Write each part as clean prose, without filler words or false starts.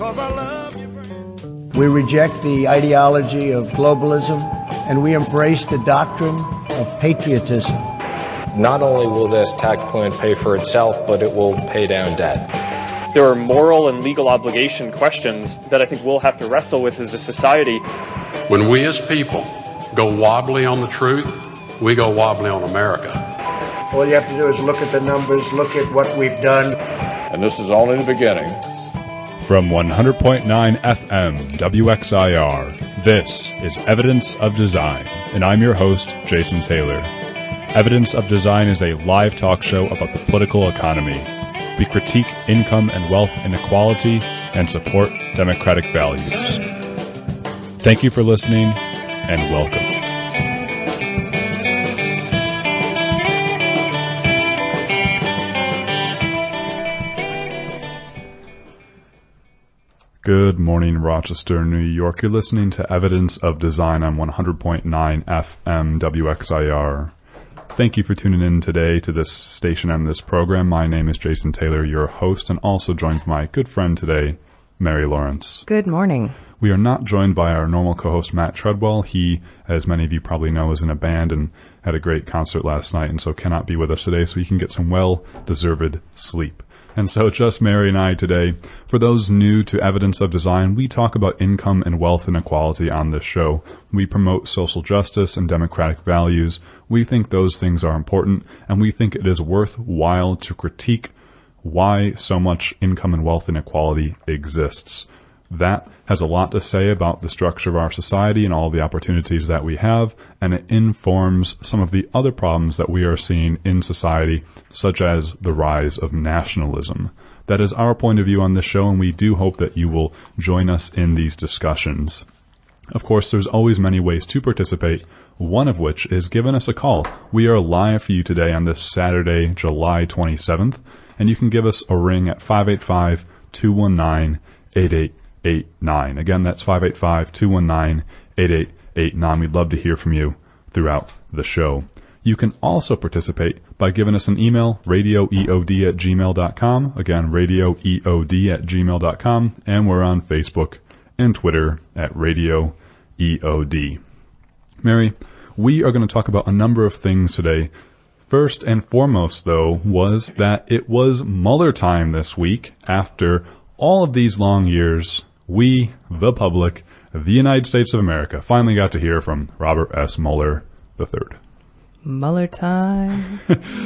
'cause I love you, friend. We reject the ideology of globalism, and we embrace the doctrine of patriotism. Not only will this tax plan pay for itself, but it will pay down debt. There are moral and legal obligation questions that I think we'll have to wrestle with as a society. When we as people go wobbly on the truth, we go wobbly on America. All you have to do is look at the numbers, look at what we've done. And this is only the beginning. From 100.9 FM WXIR, this is Evidence of Design, and I'm your host, Jason Taylor. Evidence of Design is a live talk show about the political economy. We critique income and wealth inequality and support democratic values. Thank you for listening, and welcome. Good morning, Rochester, New York. You're listening to Evidence of Design on 100.9 FM WXIR. Thank you for tuning in today to this station and this program. My name is Jason Taylor, your host, and also joined by my good friend today, Mary Lawrence. Good morning. We are not joined by our normal co-host, Matt Treadwell. He, as many of you probably know, is in a band and had a great concert last night, and so cannot be with us today, so he can get some well-deserved sleep. And so just Mary and I today. For those new to Evidence of Design, we talk about income and wealth inequality on this show. We promote social justice and democratic values. We think those things are important, and we think it is worthwhile to critique why so much income and wealth inequality exists. That has a lot to say about the structure of our society and all the opportunities that we have, and it informs some of the other problems that we are seeing in society, such as the rise of nationalism. That is our point of view on this show, and we do hope that you will join us in these discussions. Of course, there's always many ways to participate, one of which is giving us a call. We are live for you today on this Saturday, July 27th, and you can give us a ring at 585-219-8889. Again, that's 585-219-8889. We'd love to hear from you throughout the show. You can also participate by giving us an email, radioeod@gmail.com. Again, radioeod@gmail.com. And we're on Facebook and Twitter at Radio EOD. Mary, we are going to talk about a number of things today. First and foremost, though, was that it was Mueller time this week. After all of these long years, we, the public, the United States of America, finally got to hear from Robert S. Mueller III. Mueller time.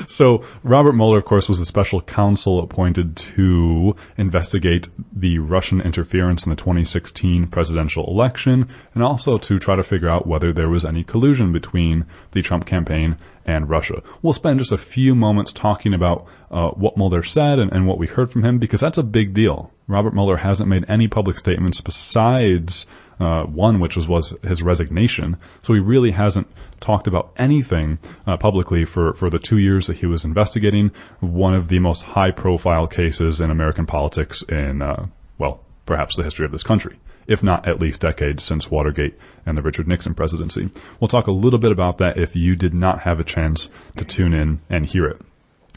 So Robert Mueller, of course, was the special counsel appointed to investigate the Russian interference in the 2016 presidential election and also to try to figure out whether there was any collusion between the Trump campaign and Russia. We'll spend just a few moments talking about what Mueller said and what we heard from him, because that's a big deal. Robert Mueller hasn't made any public statements besides one, which was his resignation. So he really hasn't talked about anything publicly for the 2 years that he was investigating one of the most high-profile cases in American politics in, perhaps the history of this country, if not at least decades since Watergate and the Richard Nixon presidency. We'll talk a little bit about that if you did not have a chance to tune in and hear it.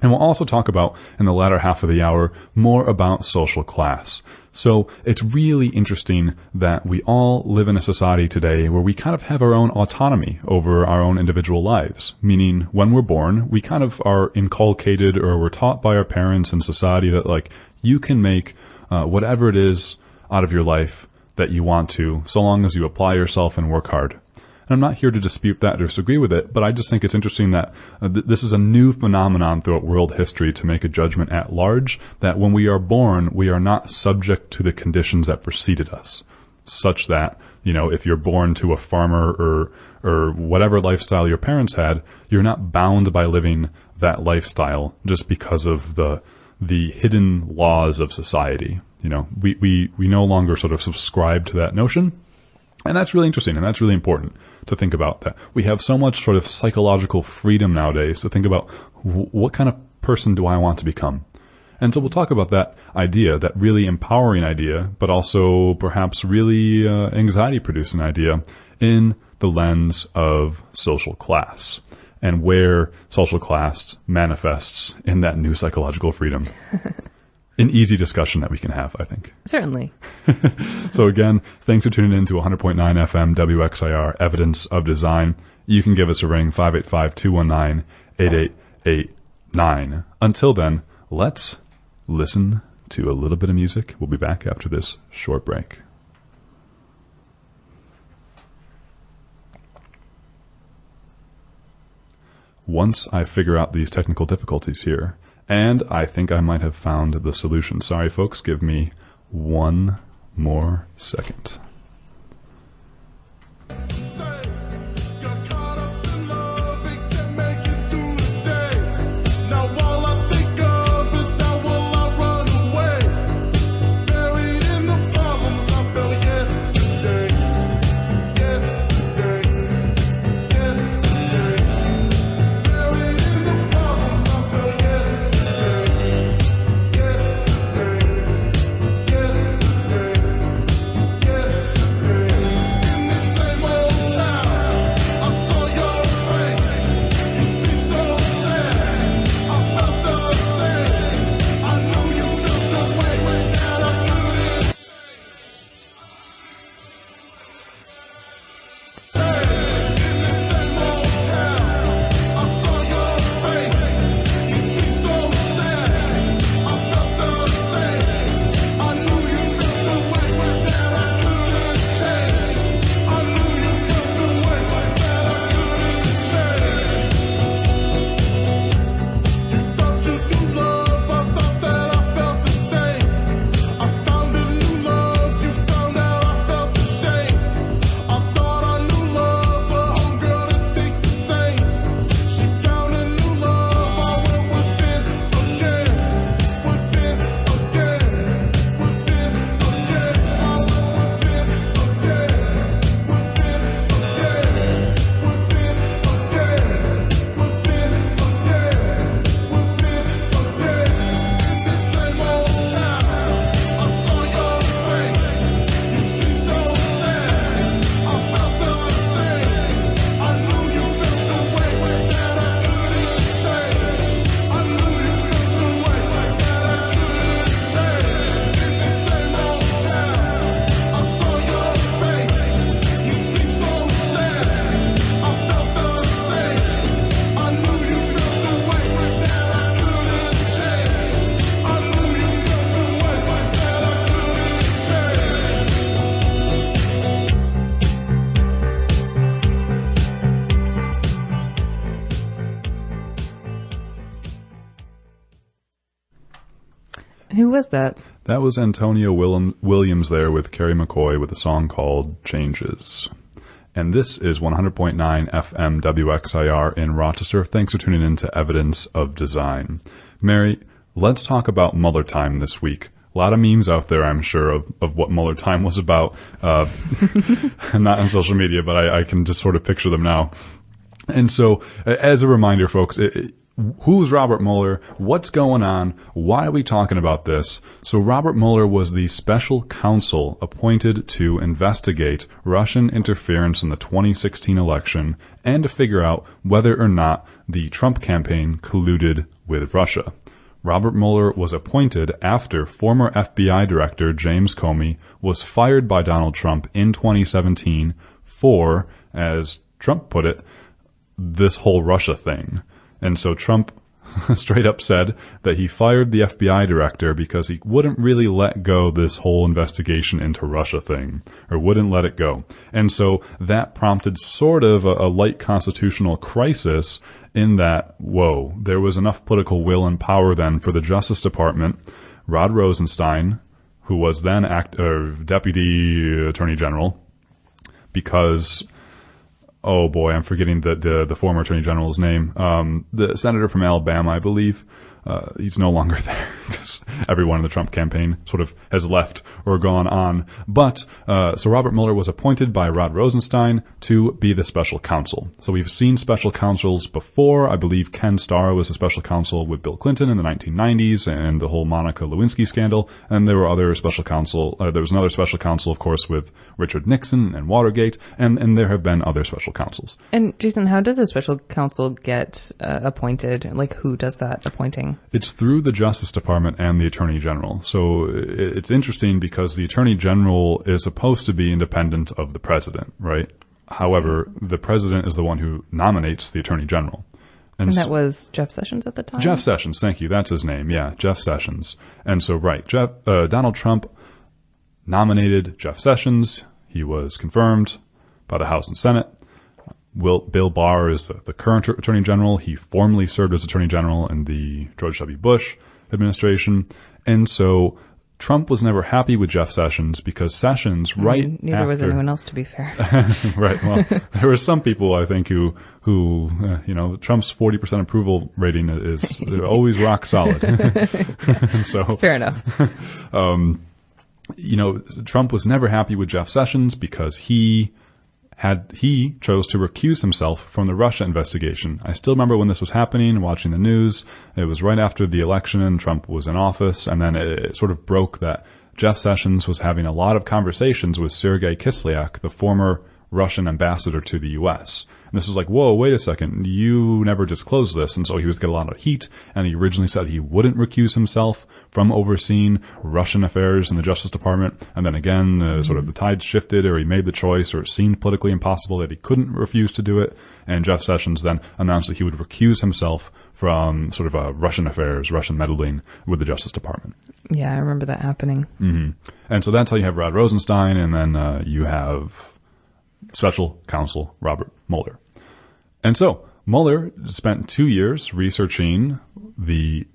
And we'll also talk about, in the latter half of the hour, more about social class. So it's really interesting that we all live in a society today where we kind of have our own autonomy over our own individual lives, meaning when we're born, we kind of are inculcated or we're taught by our parents and society that, like, you can make whatever it is out of your life that you want to, so long as you apply yourself and work hard. And I'm not here to dispute that or disagree with it, but I just think it's interesting that this is a new phenomenon throughout world history to make a judgment at large, that when we are born, we are not subject to the conditions that preceded us, such that, if you're born to a farmer or whatever lifestyle your parents had, you're not bound by living that lifestyle just because of the hidden laws of society. We no longer sort of subscribe to that notion. And that's really interesting, and that's really important to think about, that we have so much sort of psychological freedom nowadays to think about what kind of person do I want to become. And so we'll talk about that idea, that really empowering idea, but also perhaps really anxiety-producing idea in the lens of social class and where social class manifests in that new psychological freedom. An easy discussion that we can have, I think. Certainly. So again, thanks for tuning in to 100.9 FM WXIR, Evidence of Design. You can give us a ring, 585-219-8889. Until then, let's listen to a little bit of music. We'll be back after this short break. Once I figure out these technical difficulties here, and I think I might have found the solution. Sorry, folks, give me one more second. Who was that? That was Antonio Williams there with Carrie McCoy with a song called Changes. And this is 100.9 FM WXIR in Rochester. Thanks for tuning in to Evidence of Design. Mary, let's talk about Mueller time this week. A lot of memes out there, I'm sure, of what Mueller time was about. Not on social media, but I can just sort of picture them now. And so, as a reminder, folks, who's Robert Mueller? What's going on? Why are we talking about this? So Robert Mueller was the special counsel appointed to investigate Russian interference in the 2016 election and to figure out whether or not the Trump campaign colluded with Russia. Robert Mueller was appointed after former FBI Director James Comey was fired by Donald Trump in 2017 for, as Trump put it, this whole Russia thing. And so Trump straight up said that he fired the FBI director because he wouldn't really let go this whole investigation into Russia thing, or wouldn't let it go. And so that prompted sort of a light constitutional crisis in that, whoa, there was enough political will and power then for the Justice Department, Rod Rosenstein, who was then Deputy Attorney General, because... oh boy, I'm forgetting the former Attorney General's name. The senator from Alabama, I believe. He's no longer there because everyone in the Trump campaign sort of has left or gone on. But so Robert Mueller was appointed by Rod Rosenstein to be the special counsel. So we've seen special counsels before. I believe Ken Starr was a special counsel with Bill Clinton in the 1990s and the whole Monica Lewinsky scandal. And there were other special counsel. There was another special counsel, of course, with Richard Nixon and Watergate. And there have been other special counsels. And Jason, how does a special counsel get appointed? Like, who does that appointing? It's through the Justice Department and the Attorney General. So it's interesting because the Attorney General is supposed to be independent of the president, right? However, the president is the one who nominates the Attorney General. And that was Jeff Sessions at the time? Jeff Sessions, thank you. That's his name. Yeah, Jeff Sessions. And so, right, Donald Trump nominated Jeff Sessions. He was confirmed by the House and Senate. Bill Barr is the current Attorney General. He formerly served as Attorney General in the George W. Bush administration. And so Trump was never happy with Jeff Sessions because Sessions, neither was anyone else, to be fair. Right. Well, there were some people, I think, who Trump's 40% approval rating is always rock solid. So fair enough. Trump was never happy with Jeff Sessions because he chose to recuse himself from the Russia investigation. I still remember when this was happening, watching the news. It was right after the election and Trump was in office, and then it sort of broke that Jeff Sessions was having a lot of conversations with Sergei Kislyak, the former Russian ambassador to the U.S. And this was like, whoa, wait a second, you never disclosed this. And so he was getting a lot of heat, and he originally said he wouldn't recuse himself from overseeing Russian affairs in the Justice Department. And then again, sort of the tide shifted, or he made the choice, or it seemed politically impossible that he couldn't refuse to do it. And Jeff Sessions then announced that he would recuse himself from sort of Russian affairs, Russian meddling with the Justice Department. Yeah, I remember that happening. Mm-hmm. And so that's how you have Rod Rosenstein, and then you have Special Counsel Robert Mueller. And so Mueller spent 2 years researching the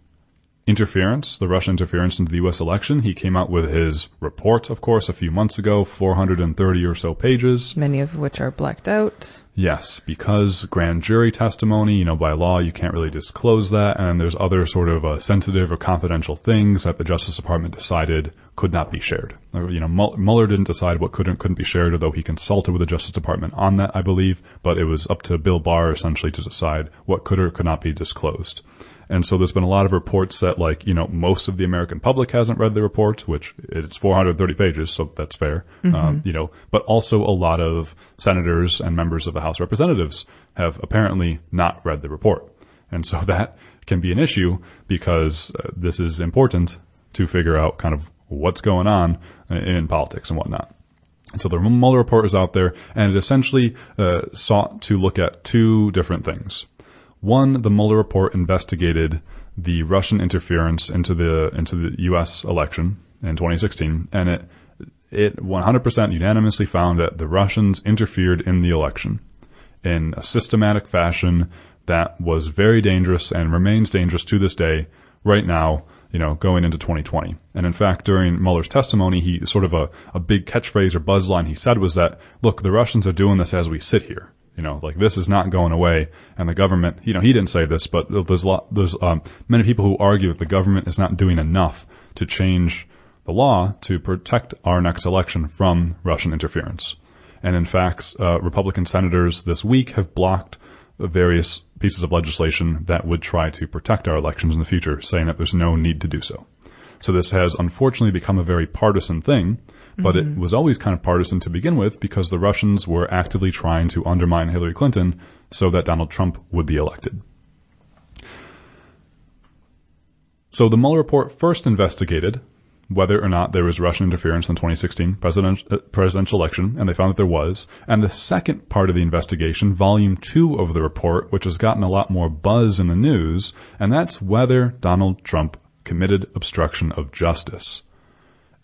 Russian interference into the U.S. election. He came out with his report, of course, a few months ago, 430 or so pages. Many of which are blacked out. Yes, because grand jury testimony, by law, you can't really disclose that, and there's other sort of sensitive or confidential things that the Justice Department decided could not be shared. Mueller didn't decide what could and couldn't be shared, although he consulted with the Justice Department on that, I believe, but it was up to Bill Barr, essentially, to decide what could or could not be disclosed. And so there's been a lot of reports that, most of the American public hasn't read the report, which it's 430 pages, so that's fair. Mm-hmm. But also a lot of senators and members of the House of Representatives have apparently not read the report. And so that can be an issue because this is important to figure out kind of what's going on in politics and whatnot. And so the Mueller report is out there, and it essentially sought to look at two different things. One, the Mueller report investigated the Russian interference into the U.S. election in 2016, and it 100% unanimously found that the Russians interfered in the election in a systematic fashion that was very dangerous and remains dangerous to this day, right now, going into 2020. And in fact, during Mueller's testimony, he sort of a big catchphrase or buzzline he said was that, look, the Russians are doing this as we sit here. This is not going away, and the government, he didn't say this, but there's many people who argue that the government is not doing enough to change the law to protect our next election from Russian interference. And in fact, Republican senators this week have blocked various pieces of legislation that would try to protect our elections in the future, saying that there's no need to do so. So this has unfortunately become a very partisan thing, but it was always kind of partisan to begin with because the Russians were actively trying to undermine Hillary Clinton so that Donald Trump would be elected. So the Mueller report first investigated whether or not there was Russian interference in the 2016 presidential election, and they found that there was. And the second part of the investigation, volume 2 of the report, which has gotten a lot more buzz in the news, and that's whether Donald Trump committed obstruction of justice.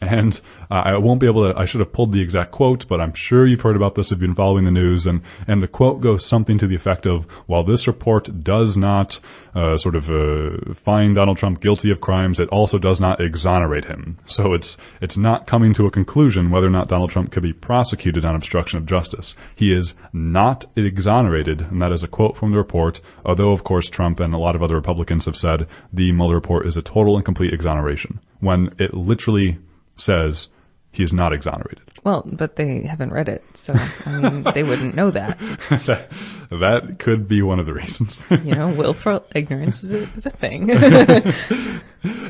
And I won't be able to, I should have pulled the exact quote, but I'm sure you've heard about this if you've been following the news. And the quote goes something to the effect of, while this report does not find Donald Trump guilty of crimes, it also does not exonerate him. So it's not coming to a conclusion whether or not Donald Trump could be prosecuted on obstruction of justice. He is not exonerated, and that is a quote from the report, although, of course, Trump and a lot of other Republicans have said the Mueller report is a total and complete exoneration, when it literally says he is not exonerated. Well, but they haven't read it, so I mean, they wouldn't know that. That could be one of the reasons. Willful ignorance is a thing.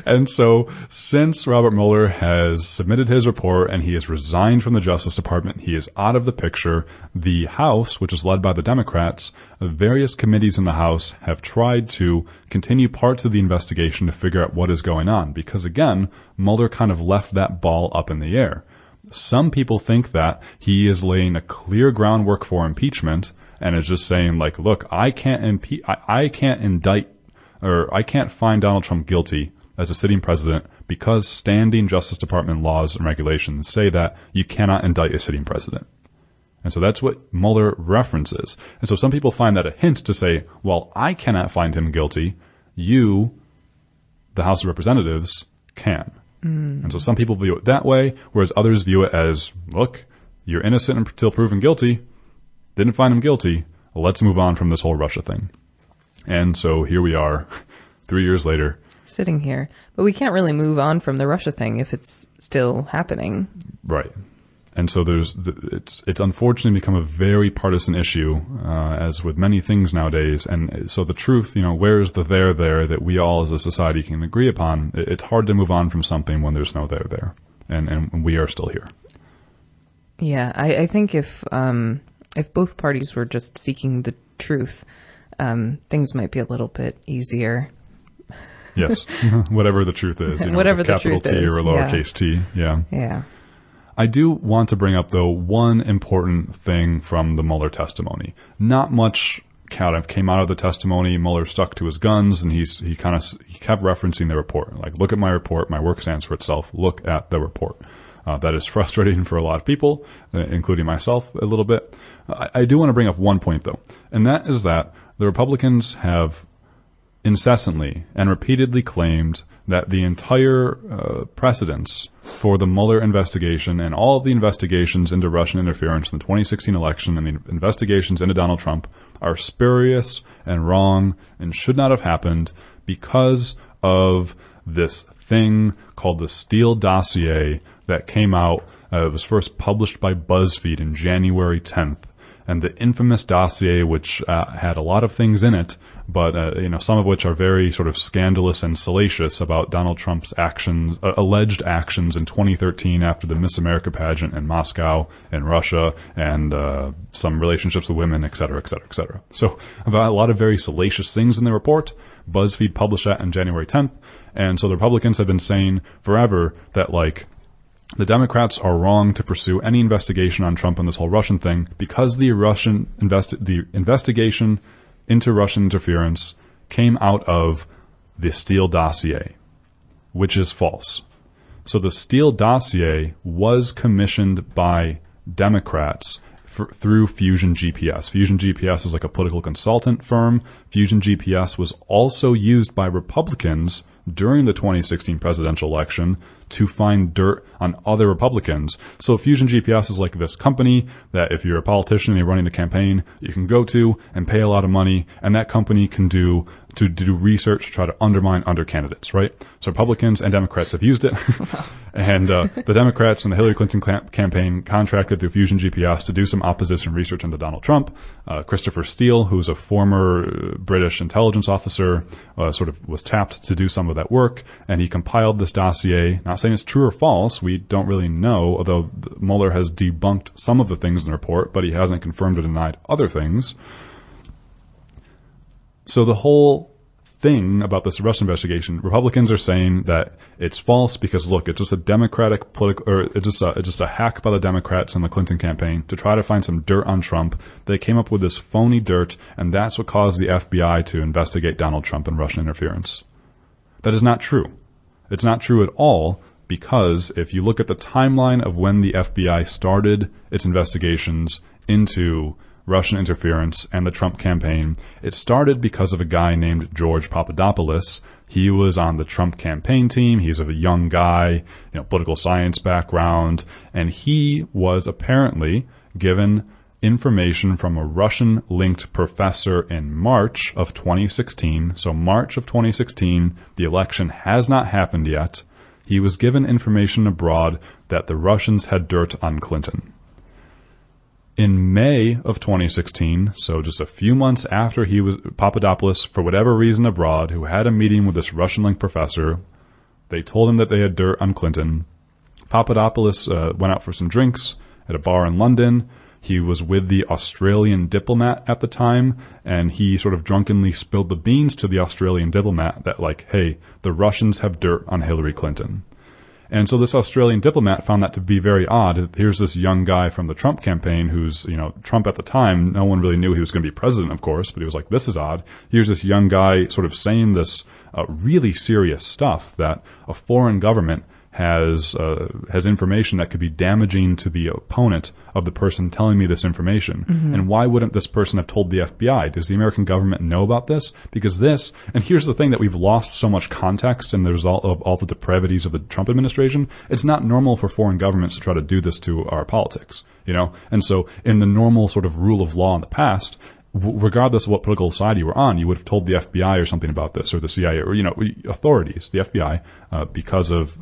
And so, since Robert Mueller has submitted his report and he has resigned from the Justice Department, he is out of the picture. The House, which is led by the Democrats, various committees in the House have tried to continue parts of the investigation to figure out what is going on. Because again, Mueller kind of left that ball up in the air. Some people think that he is laying a clear groundwork for impeachment and is just saying, like, look, I can't indict, or I can't find Donald Trump guilty as a sitting president because standing Justice Department laws and regulations say that you cannot indict a sitting president. And so that's what Mueller references. And so some people find that a hint to say, well, I cannot find him guilty. You, the House of Representatives, can. And so some people view it that way, whereas others view it as, look, you're innocent until proven guilty. Didn't find him guilty. Let's move on from this whole Russia thing. And so here we are, 3 years later. Sitting here. But we can't really move on from the Russia thing if it's still happening. Right. And so it's unfortunately become a very partisan issue, as with many things nowadays. And so the truth, where is the there that we all as a society can agree upon? It's hard to move on from something when there's no there. And we are still here. Yeah, I think if both parties were just seeking the truth, things might be a little bit easier. Yes, whatever the truth is. Whatever the capital truth T is. or lowercase t. Yeah. Yeah. I do want to bring up, though, one important thing from the Mueller testimony. Not much kind of came out of the testimony. Mueller stuck to his guns, and he kept referencing the report. Like, look at my report. My work stands for itself. Look at the report. That is frustrating for a lot of people, including myself a little bit. I do want to bring up one point, though, and that is that the Republicans have incessantly and repeatedly claimed that the entire precedents for the Mueller investigation and all of the investigations into Russian interference in the 2016 election and the investigations into Donald Trump are spurious and wrong and should not have happened because of this thing called the Steele dossier that came out. It was first published by BuzzFeed in January 10th. And the infamous dossier, which had a lot of things in it, but some of which are very sort of scandalous and salacious about Donald Trump's actions, alleged actions in 2013 after the Miss America pageant in Moscow and Russia, and some relationships with women, et cetera, et cetera, et cetera. So about a lot of very salacious things in the report. BuzzFeed published that on January 10th, and so the Republicans have been saying forever that, like, the Democrats are wrong to pursue any investigation on Trump and this whole Russian thing because the investigation into Russian interference came out of the Steele dossier, which is false. So the Steele dossier was commissioned by Democrats through Fusion GPS. Fusion GPS is like a political consultant firm. Fusion GPS was also used by Republicans during the 2016 presidential election to find dirt on other Republicans. So Fusion GPS is like this company that if you're a politician and you're running a campaign, you can go to and pay a lot of money, and that company can do research to try to undermine other candidates, right? So Republicans and Democrats have used it. And the Democrats and the Hillary Clinton campaign contracted through Fusion GPS to do some opposition research into Donald Trump. Christopher Steele, who's a former British intelligence officer, sort of was tapped to do some of that work, and he compiled this dossier. Not saying it's true or false, we don't really know, although Mueller has debunked some of the things in the report, but he hasn't confirmed or denied other things. So the whole thing about this Russian investigation, Republicans are saying that it's false because, look, it's just a Democratic it's just a hack by the Democrats and the Clinton campaign to try to find some dirt on Trump. They came up with this phony dirt, and that's what caused the FBI to investigate Donald Trump and Russian interference. That is not true. It's not true at all, because if you look at the timeline of when the FBI started its investigations into Russian interference and the Trump campaign, it started because of a guy named George Papadopoulos. He was on the Trump campaign team. He's a young guy, political science background, and he was apparently given information from a Russian-linked professor in March of 2016. So March of 2016, the election has not happened yet. he was given information abroad that the Russians had dirt on Clinton. In May of 2016, so just a few months after he was Papadopoulos, for whatever reason abroad, who had a meeting with this Russian-linked professor, they told him that they had dirt on Clinton. Papadopoulos went out for some drinks at a bar in London. He was with the Australian diplomat at the time, and he sort of drunkenly spilled the beans to the Australian diplomat that, like, hey, the Russians have dirt on Hillary Clinton. And so this Australian diplomat found that to be very odd. Here's this young guy from the Trump campaign who's, Trump at the time, no one really knew he was going to be president, of course, but he was like, this is odd. Here's this young guy sort of saying this really serious stuff that a foreign government has information that could be damaging to the opponent of the person telling me this information. Mm-hmm. And why wouldn't this person have told the FBI? Does the American government know about this? Because this, and here's the thing that we've lost so much context in the result of all the depravities of the Trump administration. It's not normal for foreign governments to try to do this to our politics, And so in the normal sort of rule of law in the past, regardless of what political side you were on, you would have told the FBI or something about this, or the CIA, or, authorities, the FBI, because of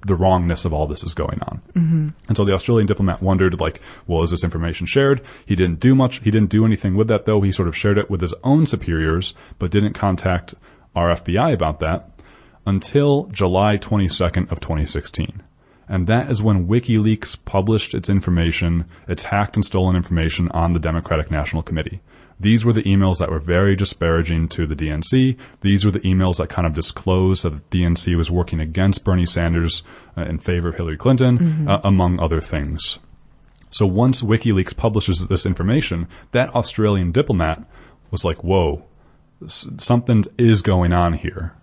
the wrongness of all this is going on. Mm-hmm. And so the Australian diplomat wondered, well, is this information shared? He didn't do much. He didn't do anything with that, though. He sort of shared it with his own superiors, but didn't contact our FBI about that until July 22nd of 2016. And that is when WikiLeaks published its information, its hacked and stolen information on the Democratic National Committee. These were the emails that were very disparaging to the DNC. These were the emails that kind of disclosed that the DNC was working against Bernie Sanders in favor of Hillary Clinton, mm-hmm. Among other things. So once WikiLeaks publishes this information, that Australian diplomat was like, whoa, something is going on here.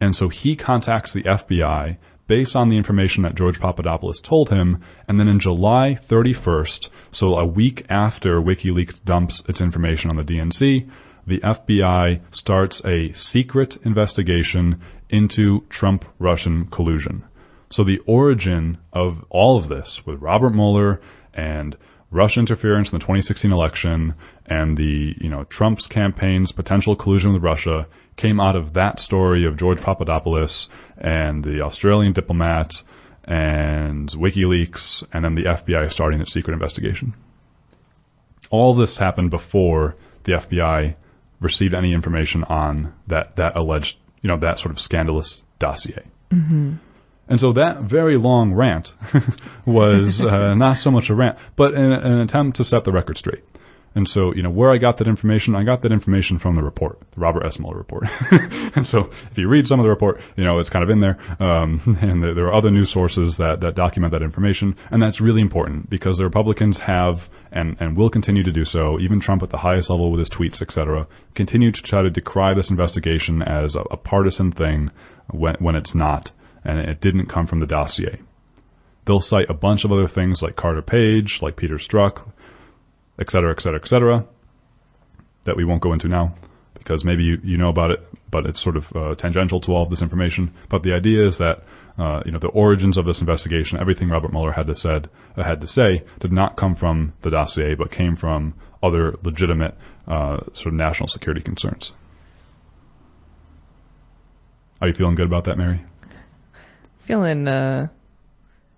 And so he contacts the FBI based on the information that George Papadopoulos told him, and then in July 31st, so a week after WikiLeaks dumps its information on the DNC, the FBI starts a secret investigation into Trump-Russian collusion. So the origin of all of this, with Robert Mueller and Russian interference in the 2016 election and the, Trump's campaign's potential collusion with Russia, came out of that story of George Papadopoulos and the Australian diplomat and WikiLeaks, and then the FBI starting its secret investigation. All this happened before the FBI received any information on that alleged, that sort of scandalous dossier. Mm-hmm. And so that very long rant was not so much a rant, but an attempt to set the record straight. And so, where I got that information from the report, the Robert S. Mueller report. And so if you read some of the report, it's kind of in there. And there are other news sources that document that information. And that's really important because the Republicans have and will continue to do so, even Trump at the highest level with his tweets, etc., continue to try to decry this investigation as a partisan thing when it's not. And it didn't come from the dossier. They'll cite a bunch of other things like Carter Page, like Peter Strzok, et cetera, that we won't go into now because maybe you know about it, but it's sort of tangential to all of this information. But the idea is that the origins of this investigation, everything Robert Mueller had to say, did not come from the dossier, but came from other legitimate sort of national security concerns. Are you feeling good about that, Mary? Feeling, I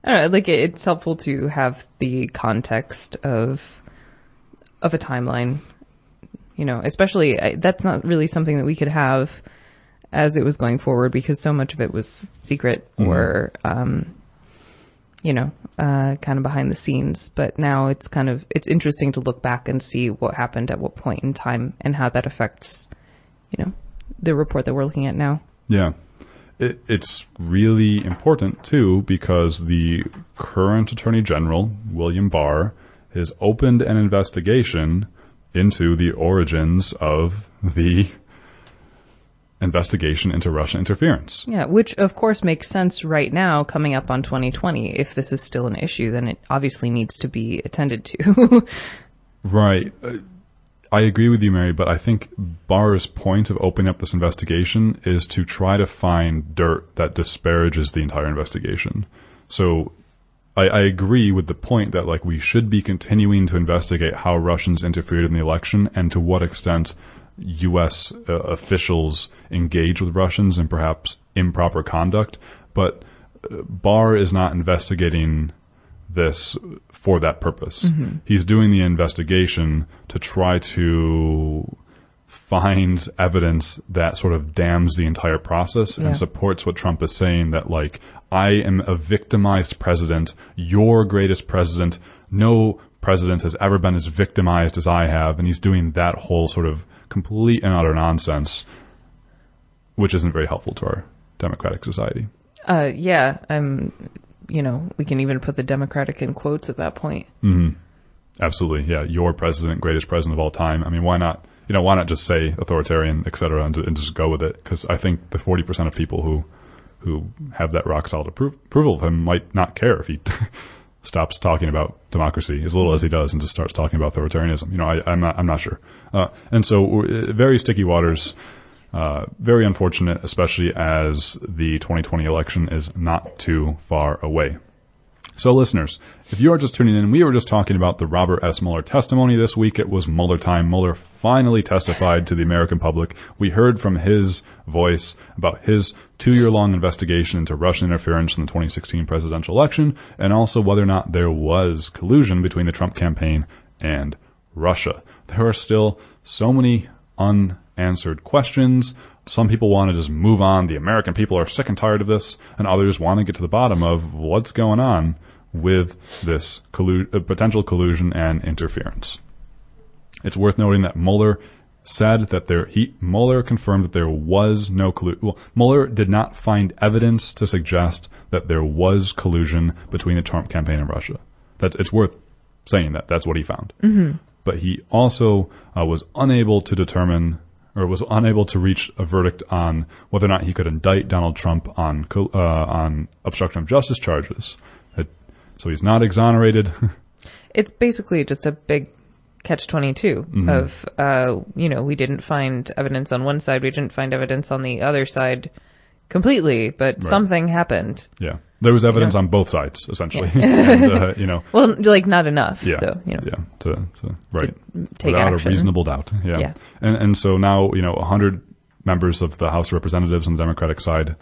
don't know, it's helpful to have the context of a timeline, especially that's not really something that we could have as it was going forward because so much of it was secret or, kind of behind the scenes. But now it's interesting to look back and see what happened at what point in time and how that affects, the report that we're looking at now. Yeah. It's really important, too, because the current Attorney General, William Barr, has opened an investigation into the origins of the investigation into Russian interference. Yeah, which, of course, makes sense right now coming up on 2020. If this is still an issue, then it obviously needs to be attended to. Right. I agree with you, Mary, but I think Barr's point of opening up this investigation is to try to find dirt that disparages the entire investigation. So I agree with the point that we should be continuing to investigate how Russians interfered in the election and to what extent U.S. officials engage with Russians in perhaps improper conduct. But Barr is not investigating this for that purpose. He's doing the investigation to try to find evidence that sort of damns the entire process and supports what Trump is saying, that like, I am a victimized president, your greatest president, no president has ever been as victimized as I have, and he's doing that whole sort of complete and utter nonsense, which isn't very helpful to our democratic society. We can even put the Democratic in quotes at that point. Absolutely, yeah. Your president, greatest president of all time. I mean, why not? Why not just say authoritarian, et cetera, and just go with it? Because I think the 40% of people who have that rock solid approval of him might not care if he stops talking about democracy as little as he does and just starts talking about authoritarianism. I'm not sure. And so very sticky waters. Very unfortunate, especially as the 2020 election is not too far away. So listeners, if you are just tuning in, we were just talking about the Robert S. Mueller testimony this week. It was Mueller time. Mueller finally testified to the American public. We heard from his voice about his 2-year-long investigation into Russian interference in the 2016 presidential election, and also whether or not there was collusion between the Trump campaign and Russia. There are still so many unanswered questions. Some people want to just move on. The American people are sick and tired of this, and others want to get to the bottom of what's going on with this potential collusion and interference. It's worth noting that Mueller said that Mueller confirmed that there was no collusion. Well, Mueller did not find evidence to suggest that there was collusion between the Trump campaign and Russia. It's worth saying that. That's what he found. But he also was unable to determine, or was unable to reach a verdict on whether or not he could indict Donald Trump on obstruction of justice charges. So he's not exonerated. It's basically just a big catch-22 of, we didn't find evidence on one side, we didn't find evidence on the other side completely, but something happened. Yeah. There was evidence on both sides, essentially. And, well, not enough. Yeah. So, to take without action. A reasonable doubt. Yeah. And so now, 100 members of the House of Representatives on the Democratic side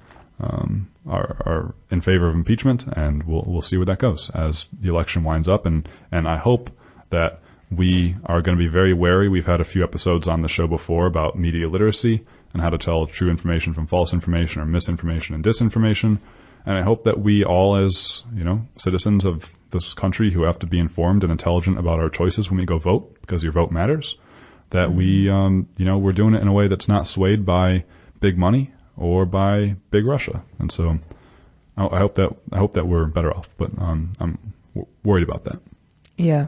are in favor of impeachment, and we'll see where that goes as the election winds up. And I hope that we are going to be very wary. We've had a few episodes on the show before about media literacy and how to tell true information from false information or misinformation and disinformation. And I hope that we all, as citizens of this country who have to be informed and intelligent about our choices when we go vote, because your vote matters, that we, we're doing it in a way that's not swayed by big money or by big Russia. And so I hope that we're better off, but I'm worried about that. Yeah.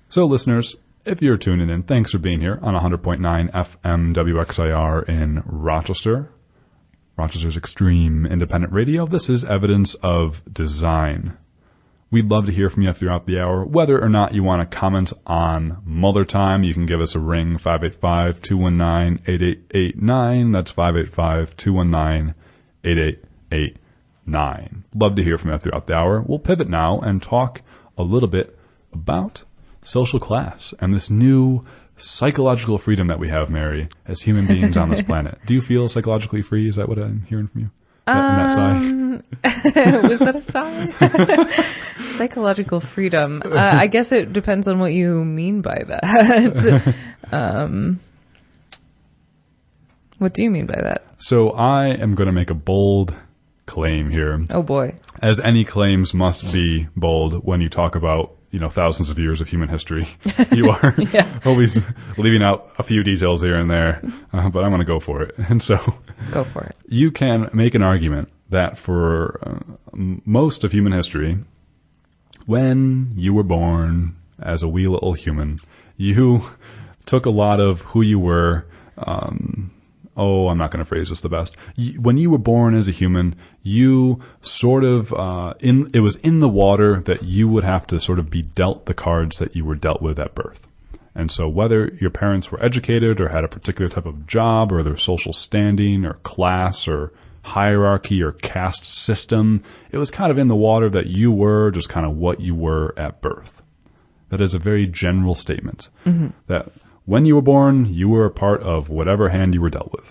So listeners, if you're tuning in, thanks for being here on 100.9 FM WXIR in Rochester, Rochester's extreme independent radio. This is Evidence of Design. We'd love to hear from you throughout the hour. Whether or not you want to comment on Mueller time, you can give us a ring, 585-219-8889. That's 585-219-8889. Love to hear from you throughout the hour. We'll pivot now and talk a little bit about social class and this new psychological freedom that we have, Mary, as human beings on this planet. Do you feel psychologically free? Is that what I'm hearing from you? In that sigh? Was that a sigh? Psychological freedom. I guess it depends on what you mean by that. What do you mean by that? So I am going to make a bold claim here. Oh, boy. As any claims must be bold when you talk about thousands of years of human history. You are always leaving out a few details here and there, but I'm going to go for it. And so, go for it. You can make an argument that for most of human history, when you were born as a wee little human, you took a lot of who you were. I'm not going to phrase this the best. When you were born as a human, you sort of, it was in the water that you would have to sort of be dealt the cards that you were dealt with at birth. And so whether your parents were educated or had a particular type of job or their social standing or class or hierarchy or caste system, it was kind of in the water that you were just kind of what you were at birth. That is a very general statement. That when you were born, you were a part of whatever hand you were dealt with.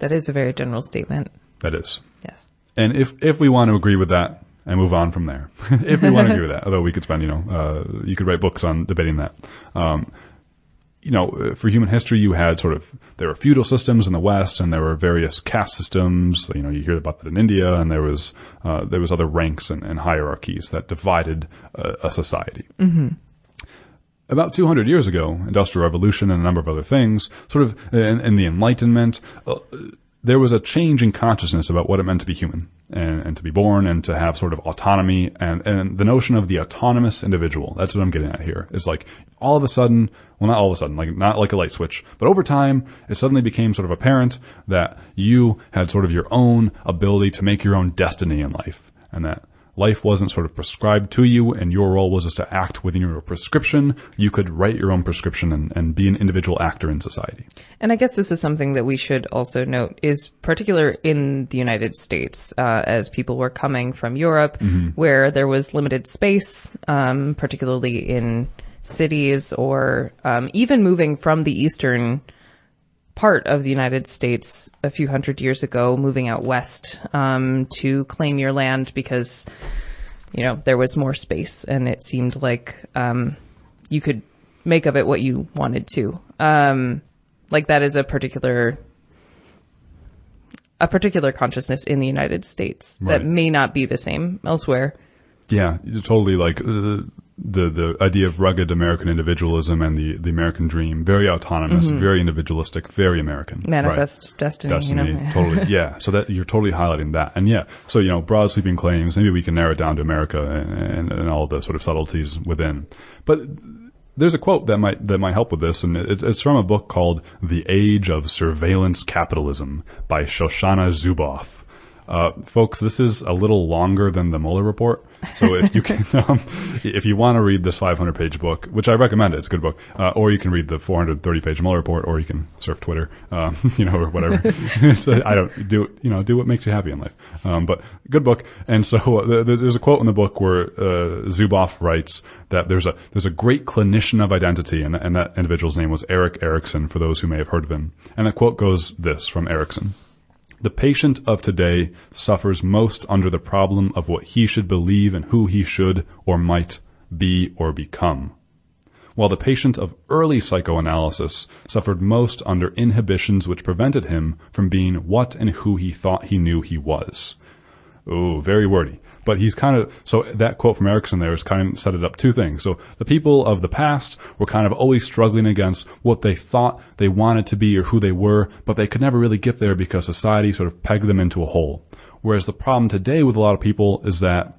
That is a very general statement. That is. Yes. And if we want to agree with that and move on from there, if we want to agree with that, although we could spend, you could write books on debating that. For human history, there were feudal systems in the West, and there were various caste systems. You hear about that in India, and there was other ranks and hierarchies that divided a society. Mm-hmm. About 200 years ago, Industrial Revolution and a number of other things, in the Enlightenment, there was a change in consciousness about what it meant to be human and to be born and to have sort of autonomy and the notion of the autonomous individual. That's what I'm getting at here. Is like all of a sudden, well, not all of a sudden, like not like a light switch, but over time, it suddenly became sort of apparent that you had sort of your own ability to make your own destiny in life, and that life wasn't sort of prescribed to you, and your role was just to act within your prescription. You could write your own prescription and be an individual actor in society. And I guess this is something that we should also note is particular in the United States, as people were coming from Europe, mm-hmm. where there was limited space, particularly in cities, or even moving from the eastern part of the United States a few hundred years ago, moving out west to claim your land because, there was more space and it seemed like you could make of it what you wanted to. Like that is a particular consciousness in the United States that may not be the same elsewhere. Yeah, totally. Like the idea of rugged American individualism and the American dream, very autonomous, mm-hmm. very individualistic, very American. Manifest destiny. Totally. Yeah. So that you're totally highlighting that. And yeah, so, broad sweeping claims, maybe we can narrow it down to America and all the sort of subtleties within. But there's a quote that might help with this, and it's from a book called The Age of Surveillance Capitalism by Shoshana Zuboff. Folks, this is a little longer than the Mueller report. So if you can, if you want to read this 500-page book, which I recommend, it's a good book, or you can read the 430-page Mueller report, or you can surf Twitter, or whatever. Do what makes you happy in life. But good book. And so there's a quote in the book where Zuboff writes that there's a great clinician of identity, and that individual's name was Erik Erikson, for those who may have heard of him. And the quote goes this from Erikson. The patient of today suffers most under the problem of what he should believe and who he should or might be or become, while the patient of early psychoanalysis suffered most under inhibitions which prevented him from being what and who he thought he knew he was. Oh, very wordy. But so that quote from Erikson there is kind of set it up two things. So the people of the past were kind of always struggling against what they thought they wanted to be or who they were, but they could never really get there because society sort of pegged them into a hole. Whereas the problem today with a lot of people is that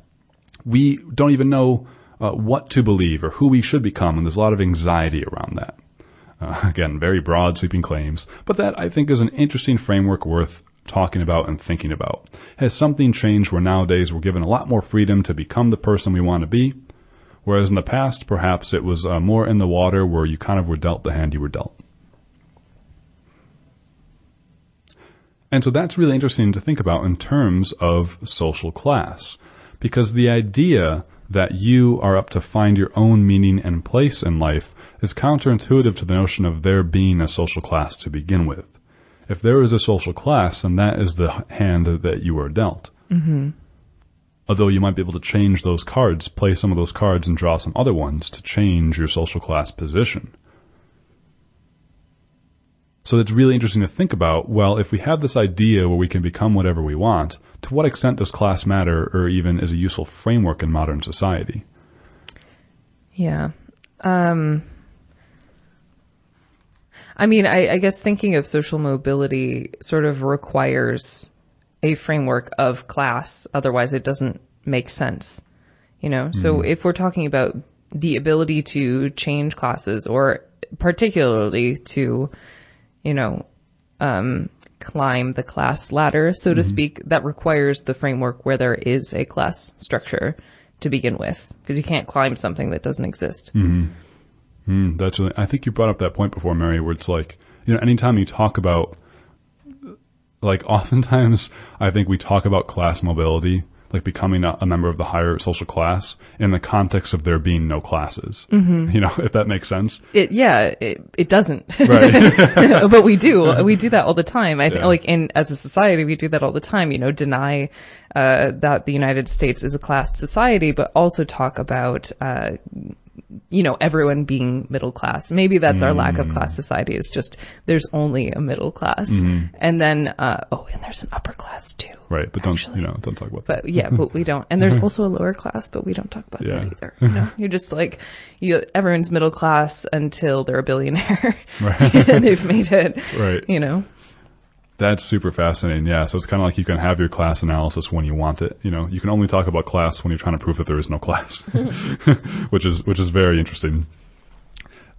we don't even know what to believe or who we should become, and there's a lot of anxiety around that. Again, very broad, sweeping claims, but that I think is an interesting framework worth talking about and thinking about. Has something changed where nowadays we're given a lot more freedom to become the person we want to be, whereas in the past perhaps it was more in the water where you kind of were dealt the hand you were dealt? And so that's really interesting to think about in terms of social class, because the idea that you are up to find your own meaning and place in life is counterintuitive to the notion of there being a social class to begin with. If there is a social class, then that is the hand that you are dealt. Mm-hmm. Although you might be able to change those cards, play some of those cards and draw some other ones to change your social class position. So it's really interesting to think about, well, if we have this idea where we can become whatever we want, to what extent does class matter or even is a useful framework in modern society? Yeah. I guess thinking of social mobility sort of requires a framework of class. Otherwise, it doesn't make sense. So if we're talking about the ability to change classes, or particularly to, climb the class ladder, so to speak, that requires the framework where there is a class structure to begin with, because you can't climb something that doesn't exist. Mm-hmm. That's really, I think you brought up that point before, Mary, where it's like, anytime you talk about, like, oftentimes I think we talk about class mobility like becoming a member of the higher social class in the context of there being no classes. If that makes sense. It doesn't. Right. But we do that all the time. I think as a society, we do that all the time, deny that the United States is a class society, but also talk about everyone being middle class. Maybe that's our lack of class society, is just there's only a middle class. And then and there's an upper class too. Right, but don't talk about that. But we don't. And there's also a lower class, but we don't talk about that either. You're just like, everyone's middle class until they're a billionaire. Right. And they've made it. Right. That's super fascinating. Yeah. So it's kind of like you can have your class analysis when you want it. You can only talk about class when you're trying to prove that there is no class, which is very interesting.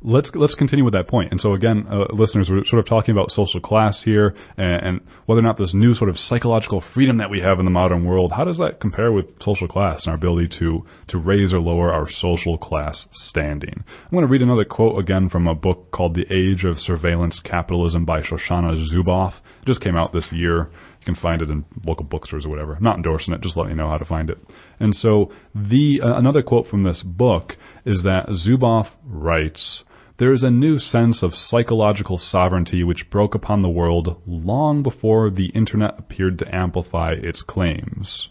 Let's continue with that point. And so again, listeners, we're sort of talking about social class here and whether or not this new sort of psychological freedom that we have in the modern world, how does that compare with social class and our ability to raise or lower our social class standing? I'm going to read another quote again from a book called The Age of Surveillance Capitalism by Shoshana Zuboff. It just came out this year. You can find it in local bookstores or whatever. I'm not endorsing it, just letting you know how to find it. And so another quote from this book is that Zuboff writes, "There is a new sense of psychological sovereignty which broke upon the world long before the Internet appeared to amplify its claims.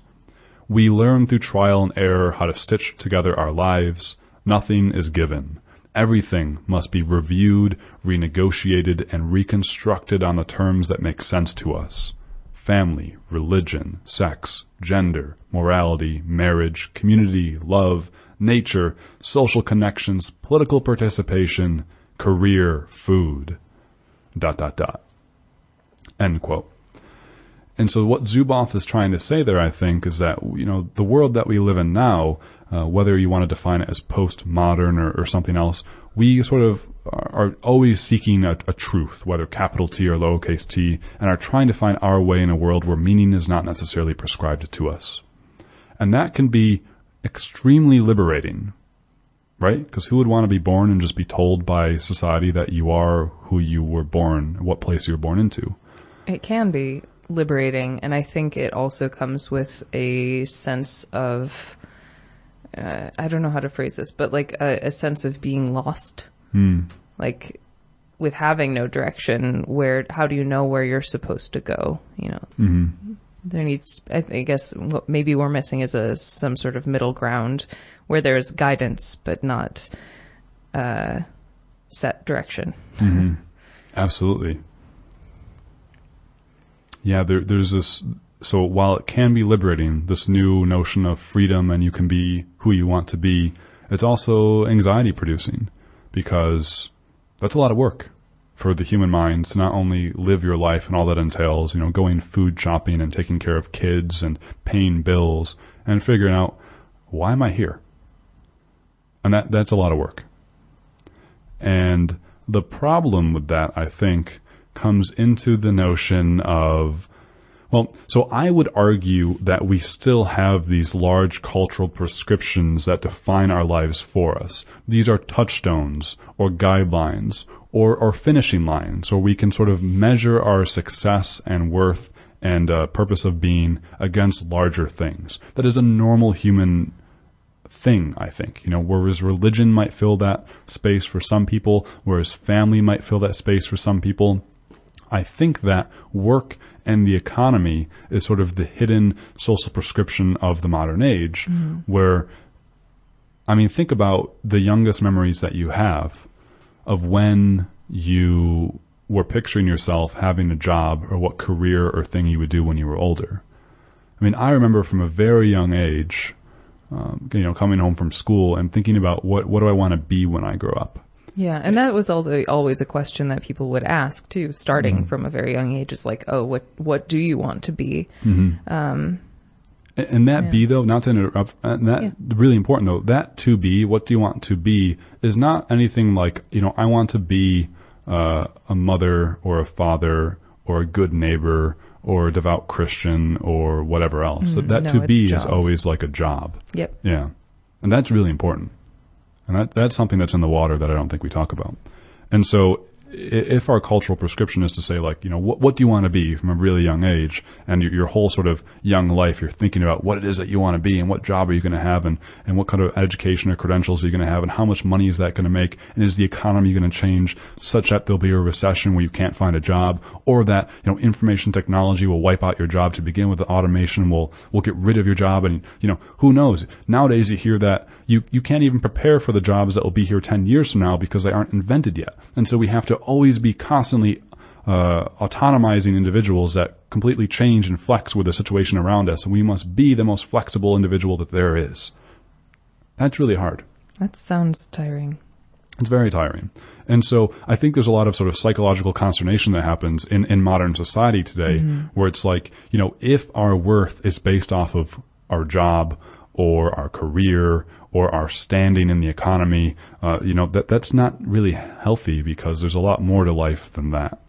We learn through trial and error how to stitch together our lives. Nothing is given. Everything must be reviewed, renegotiated, and reconstructed on the terms that make sense to us. Family, religion, sex, gender, morality, marriage, community, love, nature, social connections, political participation, career, food, ... End quote. And so what Zuboff is trying to say there, I think, is that, the world that we live in now, whether you want to define it as postmodern or something else, we sort of are always seeking a truth, whether capital T or lowercase t, and are trying to find our way in a world where meaning is not necessarily prescribed to us. And that can be extremely liberating, right? Because who would want to be born and just be told by society that you are who you were born, what place you were born into? It can be liberating, and I think it also comes with a sense of, I don't know how to phrase this, but like a sense of being lost. Like with having no direction, how do you know where you're supposed to go? There needs, I guess, what maybe we're missing is some sort of middle ground where there's guidance, but not set direction. Absolutely. Yeah, there's this. So while it can be liberating, this new notion of freedom and you can be who you want to be, it's also anxiety producing, because that's a lot of work for the human mind to not only live your life and all that entails, going food shopping and taking care of kids and paying bills and figuring out, why am I here? And that's a lot of work. And the problem with that, I think, comes into the notion of, so I would argue that we still have these large cultural prescriptions that define our lives for us. These are touchstones or guidelines or finishing lines, or we can sort of measure our success and worth and purpose of being against larger things. That is a normal human thing, I think. Whereas religion might fill that space for some people, whereas family might fill that space for some people, I think that work and the economy is sort of the hidden social prescription of the modern age, where, think about the youngest memories that you have of when you were picturing yourself having a job or what career or thing you would do when you were older. I remember from a very young age, coming home from school and thinking about what do I want to be when I grow up. Yeah, and that was always a question that people would ask too, starting from a very young age. Is like, oh, what do you want to be? And that be, though, not to interrupt, really important though, that to be, what do you want to be, is not anything like, I want to be a mother or a father or a good neighbor or a devout Christian or whatever else. That to be is always like a job. Yep. Yeah. And that's really important. And that's something that's in the water that I don't think we talk about. And so if our cultural prescription is to say, like, what do you want to be from a really young age, and your whole sort of young life, you're thinking about what it is that you want to be and what job are you going to have, and what kind of education or credentials are you going to have, and how much money is that going to make, and is the economy going to change such that there'll be a recession where you can't find a job, or that, information technology will wipe out your job to begin with, the automation will get rid of your job, and, who knows? Nowadays you hear that you can't even prepare for the jobs that will be here 10 years from now because they aren't invented yet. And so we have to always be constantly autonomizing individuals that completely change and flex with the situation around us. And we must be the most flexible individual that there is. That's really hard. That sounds tiring. It's very tiring. And so I think there's a lot of sort of psychological consternation that happens in modern society today, where it's like, if our worth is based off of our job or our career or our standing in the economy, that's not really healthy, because there's a lot more to life than that.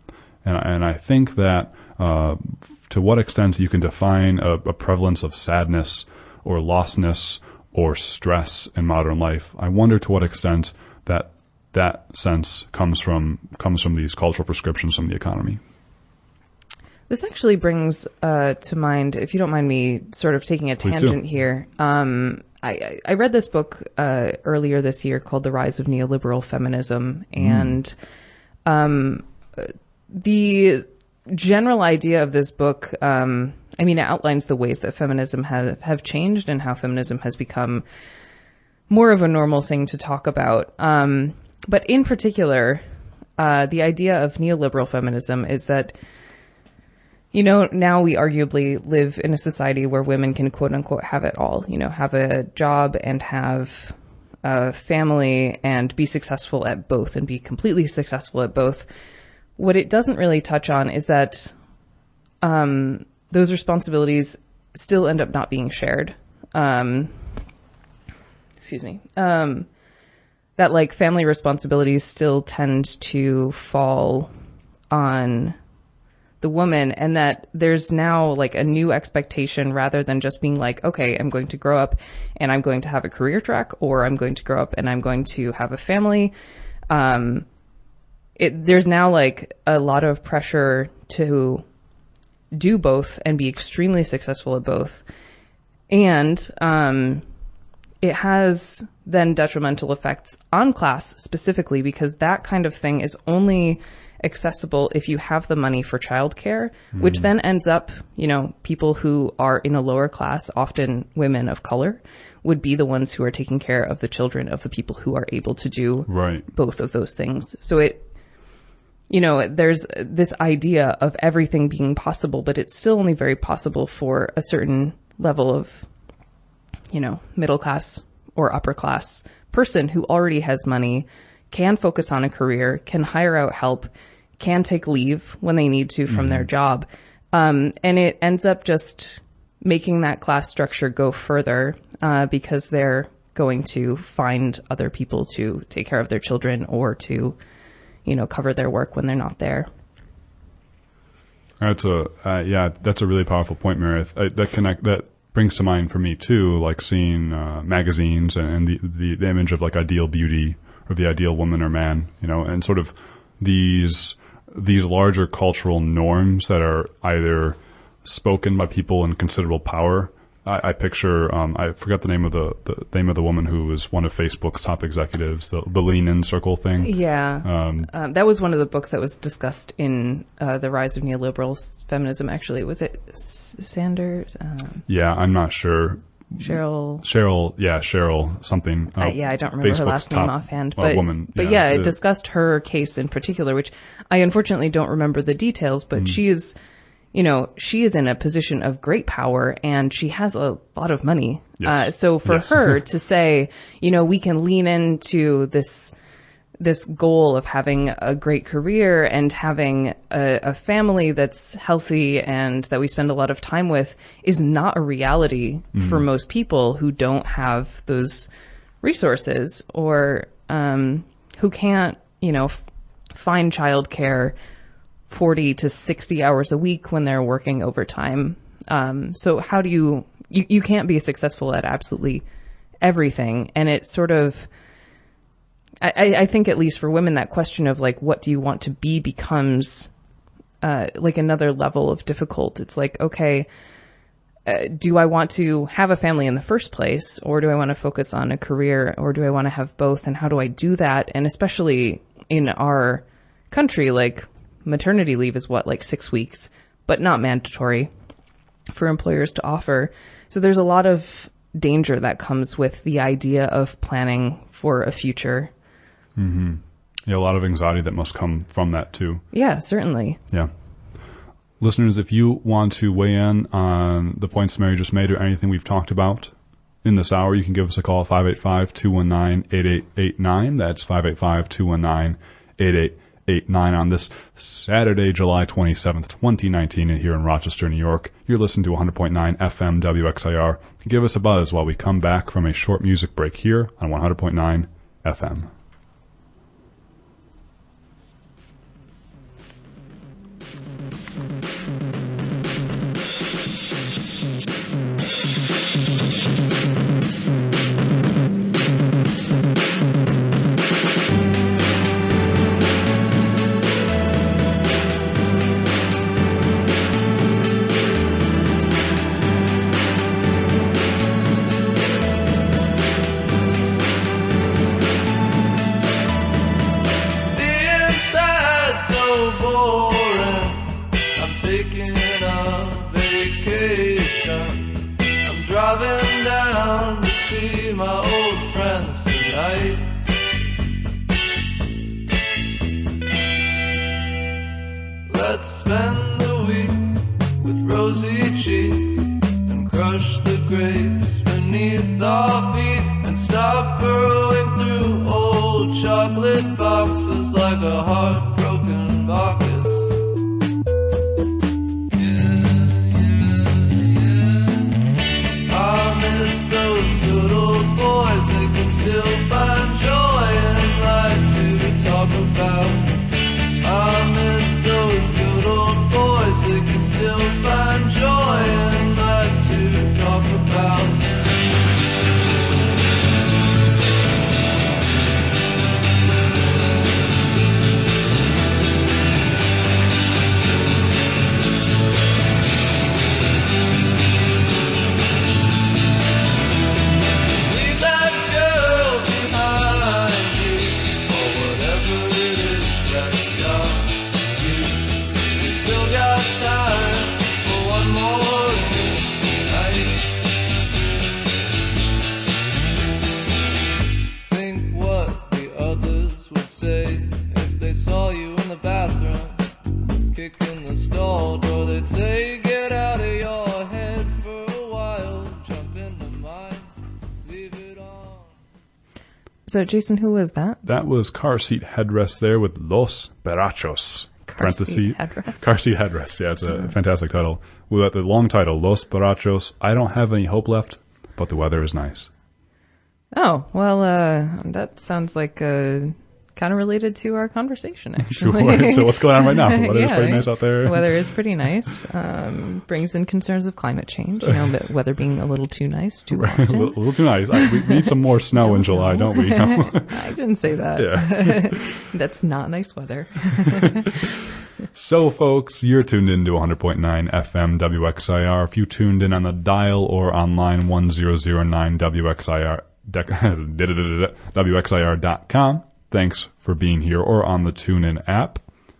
And I think that to what extent you can define a prevalence of sadness or lostness or stress in modern life, I wonder to what extent that sense comes from these cultural prescriptions from the economy. This actually brings to mind, if you don't mind me sort of taking a tangent here, I read this book earlier this year called The Rise of Neoliberal Feminism, and the general idea of this book, it outlines the ways that feminism have changed and how feminism has become more of a normal thing to talk about. But in particular, the idea of neoliberal feminism is that, now we arguably live in a society where women can quote unquote have it all, have a job and have a family and be successful at both and be completely successful at both. What it doesn't really touch on is that those responsibilities still end up not being shared. That like family responsibilities still tend to fall on the woman, and that there's now like a new expectation rather than just being like, okay, I'm going to grow up and I'm going to have a career track, or I'm going to grow up and I'm going to have a family. There's now like a lot of pressure to do both and be extremely successful at both. And it has then detrimental effects on class specifically, because that kind of thing is only accessible if you have the money for childcare, which then ends up, people who are in a lower class, often women of color, would be the ones who are taking care of the children of the people who are able to do both of those things. So there's this idea of everything being possible, but it's still only very possible for a certain level of, middle class or upper class person who already has money, can focus on a career, can hire out help, can take leave when they need to from their job. And it ends up just making that class structure go further because they're going to find other people to take care of their children or to, cover their work when they're not there. That's a really powerful point, Meredith. That brings to mind for me too, like seeing magazines and the image of like ideal beauty or the ideal woman or man, and sort of these larger cultural norms that are either spoken by people in considerable power. I picture I forgot the name of the woman who was one of Facebook's top executives, the Lean In Circle thing. Yeah, that was one of the books that was discussed in The Rise of Neoliberal Feminism. Actually, was it Sanders? Yeah, I'm not sure. Cheryl something. I don't remember her last name offhand, but woman. But it discussed her case in particular, which I unfortunately don't remember the details, but she is in a position of great power and she has a lot of money. Yes. So for her to say, we can lean into this goal of having a great career and having a family that's healthy and that we spend a lot of time with is not a reality for most people who don't have those resources or who can't, find childcare 40 to 60 hours a week when they're working overtime. So how do you can't be successful at absolutely everything. And it sort of, I think at least for women, that question of like, what do you want to be becomes like another level of difficult. It's like, okay, do I want to have a family in the first place, or do I want to focus on a career, or do I want to have both, and how do I do that? And especially in our country, like maternity leave is like 6 weeks, but not mandatory for employers to offer. So there's a lot of danger that comes with the idea of planning for a future. Mm-hmm. Yeah, a lot of anxiety that must come from that too. Yeah, certainly. Yeah. Listeners, if you want to weigh in on the points Mary just made or anything we've talked about in this hour, you can give us a call, 585-219-8889. That's 585-219-8889 on this Saturday, July 27th, 2019, and here in Rochester, New York. You're listening to 100.9 FM WXIR. Give us a buzz while we come back from a short music break here on 100.9 FM. Let's spend the week with rosy cheeks and crush the grapes beneath our feet and stop burrowing through old chocolate boxes like a heartbroken Bacchus. I miss those good old boys that can still find joy and like to talk about. I miss those good old boys that can still find joy and like to talk about. Leave that girl behind you, or whatever it is that's got you. You still got time for one more night. Think what the others would say if they saw you in the bathroom, kicking the stall door. They'd say, get out of your head for a while, jump into mine, leave it on. So, Jason, who was that? That was Car Seat Headrest there with Los Borrachos. Car seat headrest. Car Seat Headrest. Yeah, it's a fantastic title. With the long title, Los Borrachos. I don't have any hope left, but the weather is nice. Oh, well, that sounds like kind of related to our conversation, actually. Sure. So what's going on right now? The weather is pretty nice out there. The weather is pretty nice. Brings in concerns of climate change, but weather being a little too nice too often. a little too nice. We need some more snow in July, don't we? I didn't say that. Yeah. That's not nice weather. So, folks, you're tuned in to 100.9 FM WXIR. If you tuned in on the dial or online, 1009 WXIR, WXIR.com. Thanks for being here, or on the TuneIn app.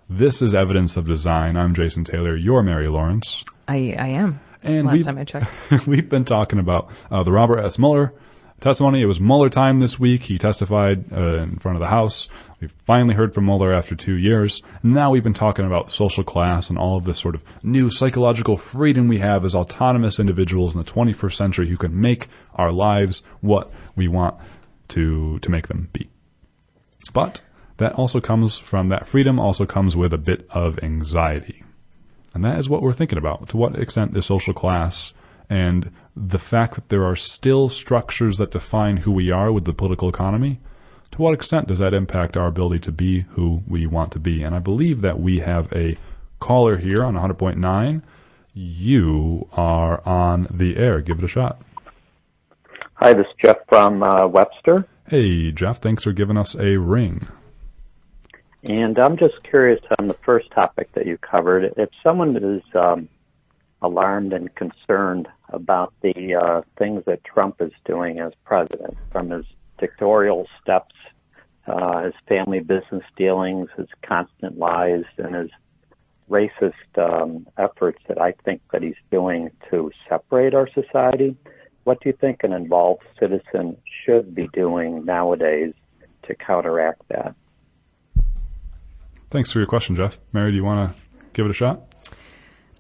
This is Evidence of Design. I'm Jason Taylor. You're Mary Lawrence. I am. And last time I checked. We've been talking about the Robert S. Mueller testimony. It was Mueller time this week. He testified in front of the House. We've finally heard from Mueller after 2 years. Now we've been talking about social class and all of this sort of new psychological freedom we have as autonomous individuals in the 21st century who can make our lives what we want to make them be. But that freedom also comes with a bit of anxiety. And that is what we're thinking about. To what extent is social class and the fact that there are still structures that define who we are with the political economy, to what extent does that impact our ability to be who we want to be? And I believe that we have a caller here on 100.9. You are on the air. Give it a shot. Hi, this is Jeff from Webster. Hey, Jeff, thanks for giving us a ring. And I'm just curious on the first topic that you covered. If someone is alarmed and concerned about the things that Trump is doing as president, from his dictatorial steps, his family business dealings, his constant lies, and his racist efforts that I think that he's doing to separate our society, what do you think an involved citizen should be doing nowadays to counteract that? Thanks for your question, Jeff. Mary, do you want to give it a shot?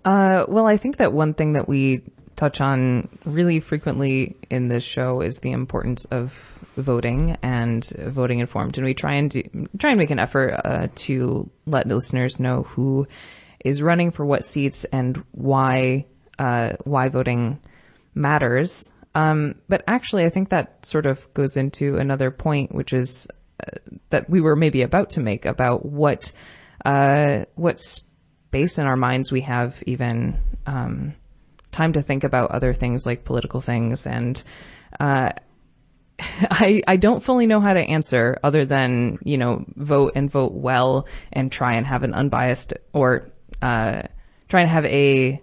Well, I think that one thing that we touch on really frequently in this show is the importance of voting and voting informed, and we try and make an effort to let listeners know who is running for what seats and why voting matters. But actually, I think that sort of goes into another point, which is that we were maybe about to make about what space in our minds we have even time to think about other things like political things. And I don't fully know how to answer other than, vote and vote well and try and have an unbiased or try and have a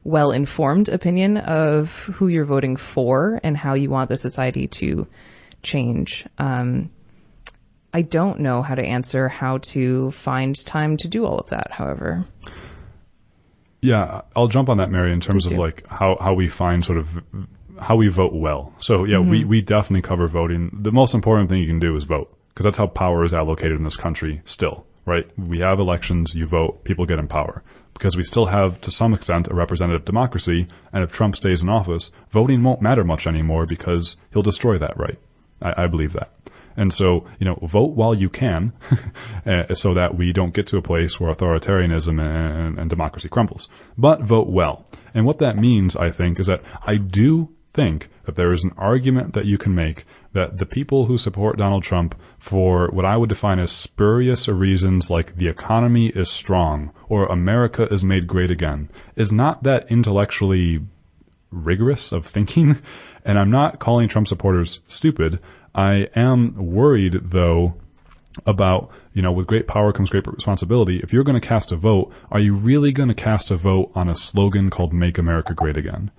well-informed opinion of who you're voting for and how you want the society to change. I don't know how to answer how to find time to do all of that, however. Yeah, I'll jump on that, Mary, in terms of like how we find sort of how we vote well. So yeah, we definitely cover voting. The most important thing you can do is vote, because that's how power is allocated in this country still, right? We have elections, you vote, people get in power. Because we still have, to some extent, a representative democracy, and if Trump stays in office, voting won't matter much anymore because he'll destroy that right. I believe that. And so, vote while you can so that we don't get to a place where authoritarianism and democracy crumbles. But vote well. And what that means, I think, is that I do think that there is an argument that you can make that the people who support Donald Trump for what I would define as spurious reasons like the economy is strong or America is made great again is not that intellectually rigorous of thinking. And I'm not calling Trump supporters stupid. I am worried, though, about, with great power comes great responsibility. If you're going to cast a vote, are you really going to cast a vote on a slogan called Make America Great Again?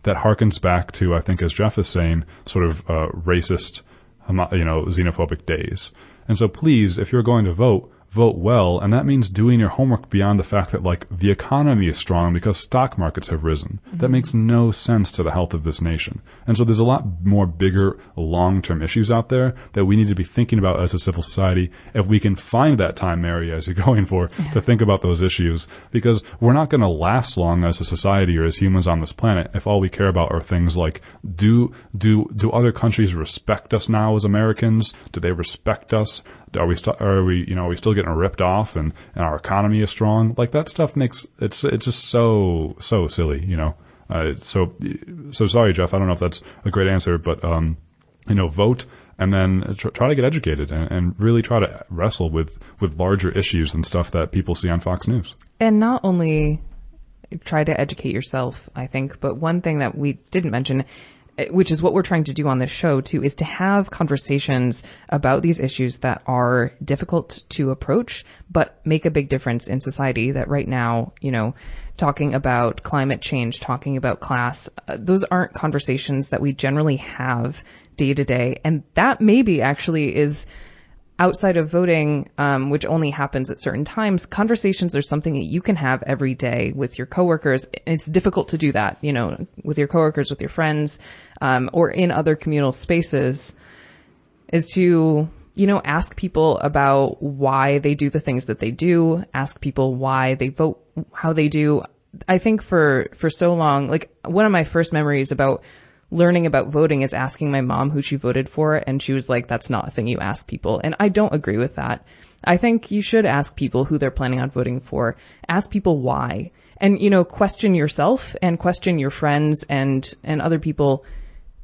That harkens back to, I think, as Jeff is saying, sort of racist, xenophobic days. And so please, if you're going to vote well, and that means doing your homework beyond the fact that, like, the economy is strong because stock markets have risen. Mm-hmm. That makes no sense to the health of this nation. And so there's a lot more bigger long-term issues out there that we need to be thinking about as a civil society. If we can find that time, Mary, as you're going for, to think about those issues, because we're not going to last long as a society or as humans on this planet if all we care about are things like, do other countries respect us now as Americans? Do they respect us? Are we still getting ripped off and our economy is strong? Like, that stuff makes it's just so silly, so sorry, Jeff. I don't know if that's a great answer, but vote and then try to get educated and really try to wrestle with larger issues and stuff that people see on Fox News. And not only try to educate yourself, I think, but one thing that we didn't mention, which is what we're trying to do on this show too, is to have conversations about these issues that are difficult to approach, but make a big difference in society. That right now, talking about climate change, talking about class, those aren't conversations that we generally have day to day. And that maybe actually is outside of voting, which only happens at certain times. Conversations are something that you can have every day with your coworkers. It's difficult to do that, with your coworkers, with your friends, or in other communal spaces, is to, ask people about why they do the things that they do, ask people why they vote how they do. I think for so long, like, one of my first memories about learning about voting is asking my mom who she voted for, and she was like, that's not a thing you ask people. And I don't agree with that. I think you should ask people who they're planning on voting for. Ask people why. And, question yourself and question your friends and other people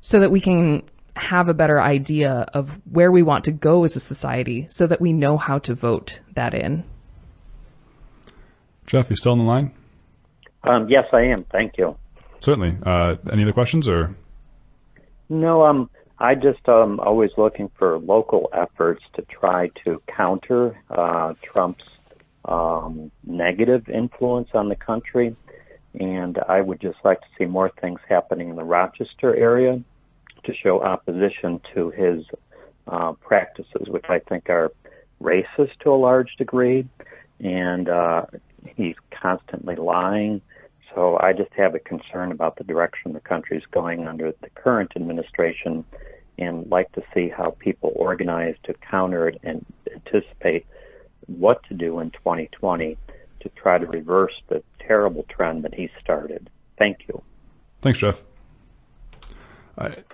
so that we can have a better idea of where we want to go as a society so that we know how to vote that in. Jeff, you still on the line? Yes, I am. Thank you. Certainly. Any other questions or? No, I just always looking for local efforts to try to counter Trump's negative influence on the country, and I would just like to see more things happening in the Rochester area to show opposition to his practices, which I think are racist to a large degree, and he's constantly lying. So I just have a concern about the direction the country's going under the current administration, and like to see how people organize to counter it and anticipate what to do in 2020 to try to reverse the terrible trend that he started. Thank you. Thanks, Jeff.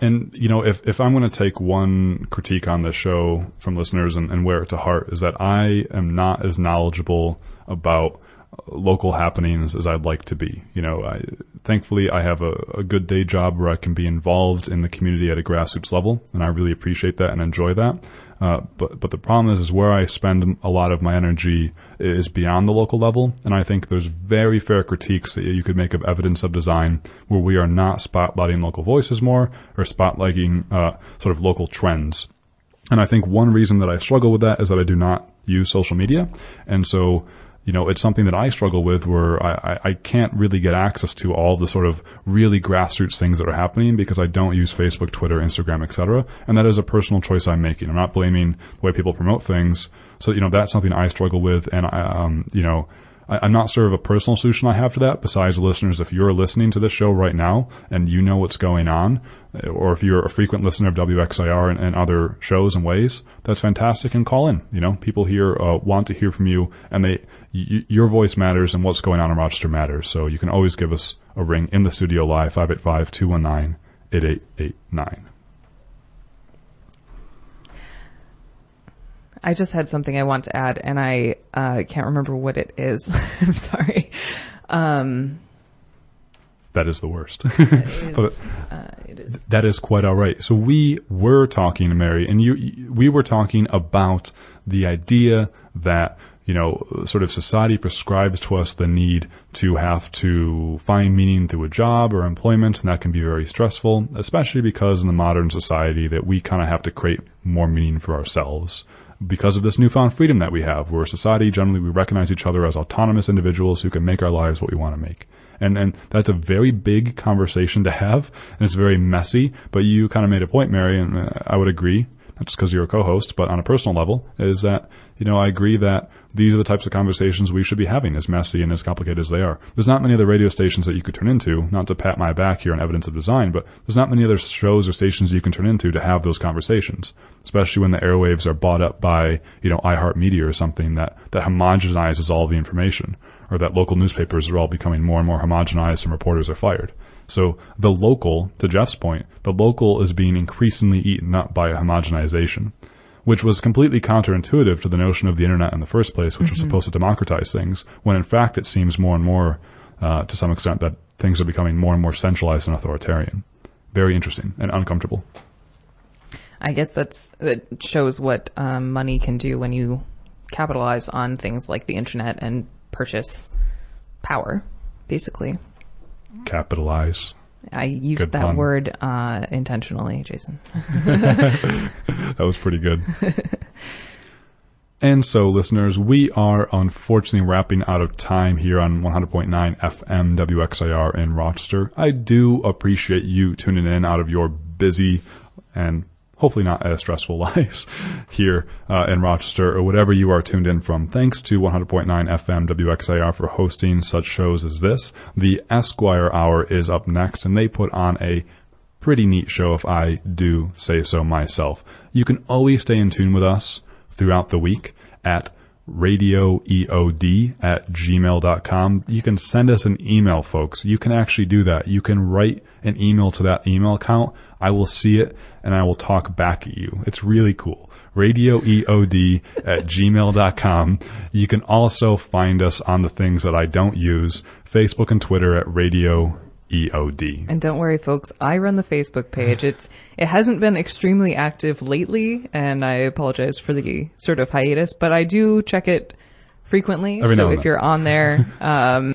And, you know, if I'm going to take one critique on this show from listeners and wear it to heart, is that I am not as knowledgeable about local happenings as I'd like to be. You know, thankfully I have a good day job where I can be involved in the community at a grassroots level, and I really appreciate that and enjoy that. But the problem is where I spend a lot of my energy is beyond the local level, and I think there's very fair critiques that you could make of evidence of design where we are not spotlighting local voices more or spotlighting sort of local trends. And I think one reason that I struggle with that is that I do not use social media, and so you know, it's something that I struggle with where I can't really get access to all the sort of really grassroots things that are happening because I don't use Facebook, Twitter, Instagram, etc. And that is a personal choice I'm making. I'm not blaming the way people promote things. So, you know, that's something I struggle with. And I'm not sure of a personal solution I have to that besides listeners. If you're listening to this show right now and you know what's going on, or if you're a frequent listener of WXIR and other shows and ways, that's fantastic, and call in. You know, people here want to hear from you, and your voice matters, and what's going on in Rochester matters. So you can always give us a ring in the studio live, 585-219-8889. I just had something I want to add, and I can't remember what it is. I'm sorry. That is the worst. It is. That is quite all right. So we were talking, Mary, and we were talking about the idea that, you know, sort of society prescribes to us the need to have to find meaning through a job or employment, and that can be very stressful, especially because in the modern society that we kind of have to create more meaning for ourselves. Because of this newfound freedom that we have, where society, generally we recognize each other as autonomous individuals who can make our lives what we want to make. And that's a very big conversation to have, and it's very messy, but you kind of made a point, Mary, and I would agree, not just because you're a co-host, but on a personal level, is that, you know, I agree that these are the types of conversations we should be having, as messy and as complicated as they are. There's not many other radio stations that you could turn into, not to pat my back here on evidence of design, but there's not many other shows or stations you can turn into to have those conversations, especially when the airwaves are bought up by, you know, iHeartMedia or something that homogenizes all the information, or that local newspapers are all becoming more and more homogenized and reporters are fired. So the local, to Jeff's point, the local is being increasingly eaten up by a homogenization, which was completely counterintuitive to the notion of the internet in the first place, which was supposed to democratize things, when in fact it seems more and more, to some extent, that things are becoming more and more centralized and authoritarian. Very interesting and uncomfortable. I guess that shows what money can do when you capitalize on things like the internet and purchase power, basically. Capitalize. I used Good that pun. word intentionally, Jason. That was pretty good. And so, listeners, we are unfortunately wrapping out of time here on 100.9 FM WXIR in Rochester. I do appreciate you tuning in out of your busy and hopefully not as stressful lives here in Rochester, or whatever you are tuned in from. Thanks to 100.9 FM WXIR for hosting such shows as this. The Esquire Hour is up next, and they put on a pretty neat show, if I do say so myself. You can always stay in tune with us throughout the week at radioeod@gmail.com. You can send us an email, folks. You can actually do that. You can write an email to that email account. I will see it, and I will talk back at you. It's really cool. radioeod@gmail.com. You can also find us on the things that I don't use, Facebook and Twitter at Radio EOD. And don't worry, folks, I run the Facebook page. It hasn't been extremely active lately, and I apologize for the sort of hiatus, but I do check it frequently. So if you're on there,